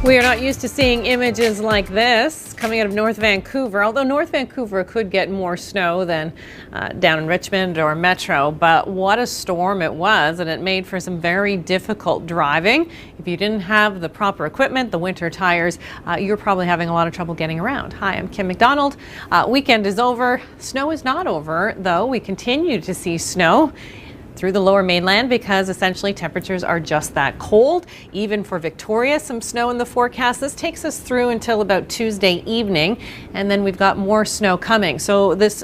We are not used to seeing images like this coming out of North Vancouver, although North Vancouver could get more snow than down in Richmond or Metro. But what a storm it was, and it made for some very difficult driving. If you didn't have the proper equipment, the winter tires, you're probably having a lot of trouble getting around. Hi, I'm Kim McDonald. Weekend is over. Snow is not over, though. We continue to see snow through the lower mainland because essentially temperatures are just that cold. Even for Victoria, some snow in the forecast. This takes us through until about Tuesday evening, and then we've got more snow coming. So this,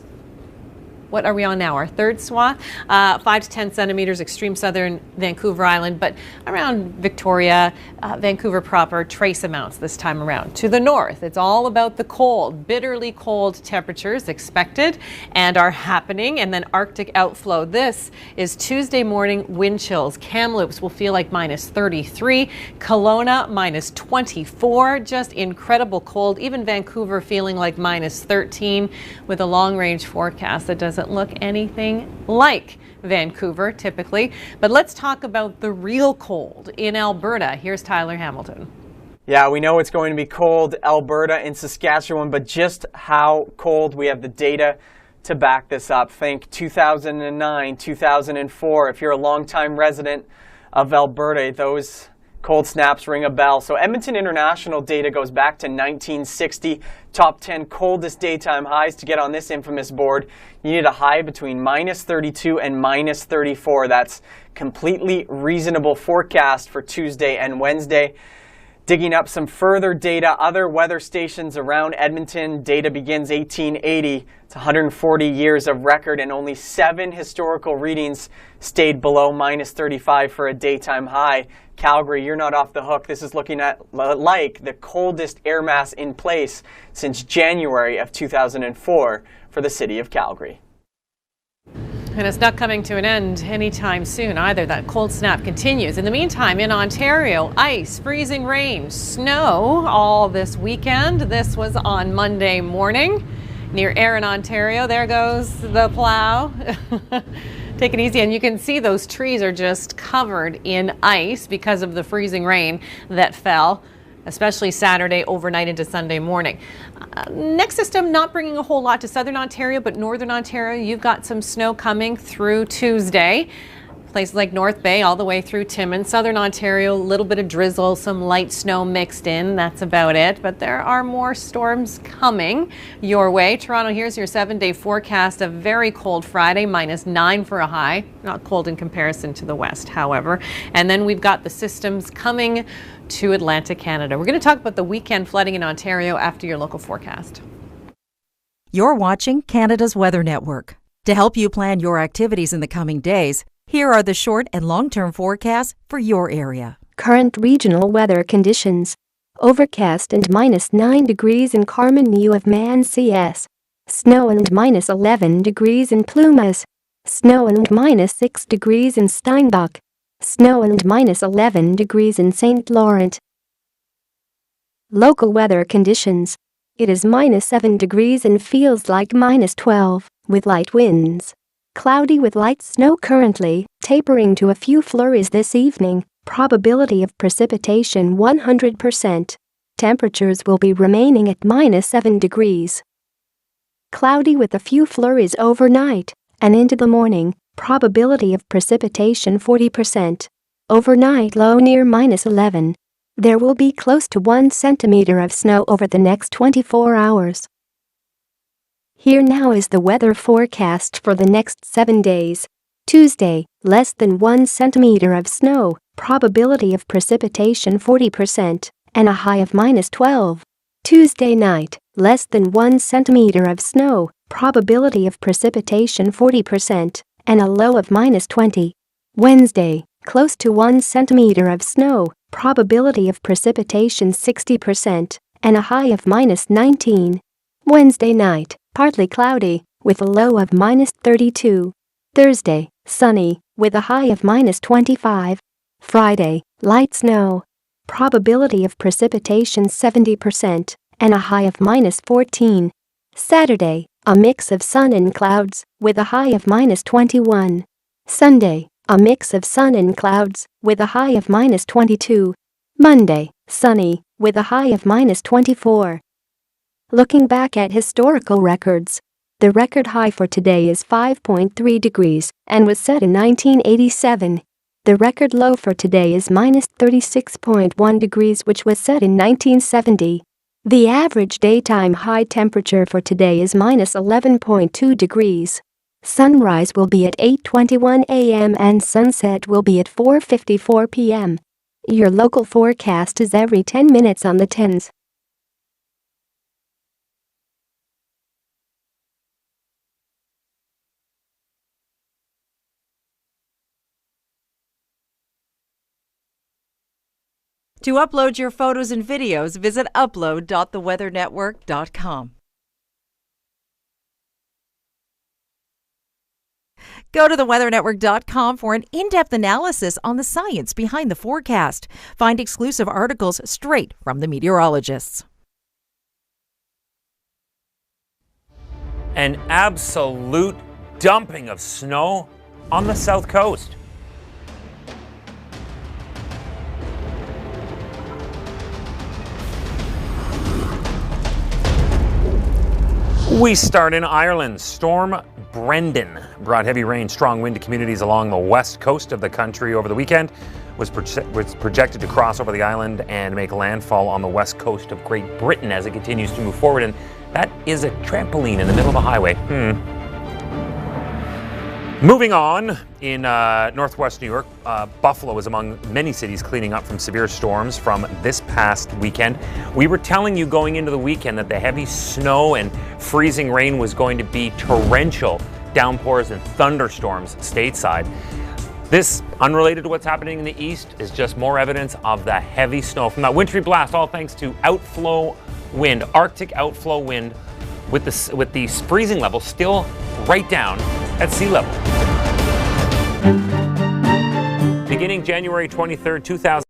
what are we on now? Our third swath, 5 to 10 centimeters, extreme southern Vancouver Island, but around Victoria, Vancouver proper, trace amounts this time around. To the north, it's all about the cold, bitterly cold temperatures expected and are happening, and then Arctic outflow. This is Tuesday morning wind chills. Kamloops will feel like minus 33, Kelowna minus 24, just incredible cold. Even Vancouver feeling like minus 13 with a long range forecast that doesn't look anything like Vancouver typically. But let's talk about the real cold in Alberta. Here's Tyler Hamilton. Yeah, we know it's going to be cold, Alberta and Saskatchewan, but just how cold, we have the data to back this up. Think 2009, 2004. If you're a longtime resident of Alberta, those cold snaps ring a bell. So Edmonton International data goes back to 1960. Top 10 coldest daytime highs to get on this infamous board. You need a high between minus 32 and minus 34. That's completely reasonable forecast for Tuesday and Wednesday. Digging up some further data, other weather stations around Edmonton, data begins 1880. It's 140 years of record, and only 7 historical readings stayed below minus 35 for a daytime high. Calgary, you're not off the hook. This is looking at like the coldest air mass in place since January of 2004 for the city of Calgary. And it's not coming to an end anytime soon either. That cold snap continues. In the meantime, in Ontario, ice, freezing rain, snow all this weekend. This was on Monday morning near Erin, Ontario. There goes the plow. Take it easy, and you can see those trees are just covered in ice because of the freezing rain that fell, especially Saturday overnight into Sunday morning. Next system not bringing a whole lot to southern Ontario, but northern Ontario, you've got some snow coming through Tuesday. Places like North Bay all the way through Timmins. Southern Ontario, a little bit of drizzle, some light snow mixed in. That's about it. But there are more storms coming your way. Toronto, here's your 7-day forecast. A very cold Friday, minus 9 for a high. Not cold in comparison to the west, however. And then we've got the systems coming to Atlantic Canada. We're going to talk about the weekend flooding in Ontario after your local forecast. You're watching Canada's Weather Network. To help you plan your activities in the coming days, here are the short and long-term forecasts for your area. Current regional weather conditions. Overcast and minus 9 degrees in Carman, U of Man CS. Snow and minus 11 degrees in Plumas. Snow and minus 6 degrees in Steinbach. Snow and minus 11 degrees in St. Laurent. Local weather conditions. It is minus 7 degrees and feels like minus 12, with light winds. Cloudy with light snow currently, tapering to a few flurries this evening. Probability of precipitation 100%. Temperatures will be remaining at minus 7 degrees. Cloudy with a few flurries overnight and into the morning. Probability of precipitation 40%. Overnight low near minus 11. There will be close to 1 centimeter of snow over the next 24 hours. Here now is the weather forecast for the next 7 days. Tuesday, less than 1 centimeter of snow, probability of precipitation 40%, and a high of minus 12. Tuesday night, less than 1 centimeter of snow, probability of precipitation 40%, and a low of minus 20. Wednesday, close to 1 centimeter of snow, probability of precipitation 60%, and a high of minus 19. Wednesday night, partly cloudy, with a low of minus 32. Thursday, sunny, with a high of minus 25. Friday, light snow. Probability of precipitation 70%, and a high of minus 14. Saturday, a mix of sun and clouds, with a high of minus 21. Sunday, a mix of sun and clouds, with a high of minus 22. Monday, sunny, with a high of -24. Looking back at historical records, the record high for today is 5.3 degrees and was set in 1987. The record low for today is -36.1 degrees, which was set in 1970. The average daytime high temperature for today is -11.2 degrees. Sunrise will be at 8:21 a.m. and sunset will be at 4:54 p.m. Your local forecast is every 10 minutes on the 10s. To upload your photos and videos, visit upload.theweathernetwork.com. Go to theweathernetwork.com for an in-depth analysis on the science behind the forecast. Find exclusive articles straight from the meteorologists. An absolute dumping of snow on the south coast. We start in Ireland. Storm Brendan brought heavy rain, strong wind to communities along the west coast of the country over the weekend. Was projected to cross over the island and make landfall on the west coast of Great Britain as it continues to move forward. And that is a trampoline in the middle of a highway. Moving on, in northwest New York, Buffalo is among many cities cleaning up from severe storms from this past weekend. We were telling you going into the weekend that the heavy snow and freezing rain was going to be torrential downpours and thunderstorms stateside. This, unrelated to what's happening in the east, is just more evidence of the heavy snow from that wintry blast, all thanks to outflow wind, Arctic outflow wind, with the freezing level still right down at sea level. Beginning January 23rd, 2000.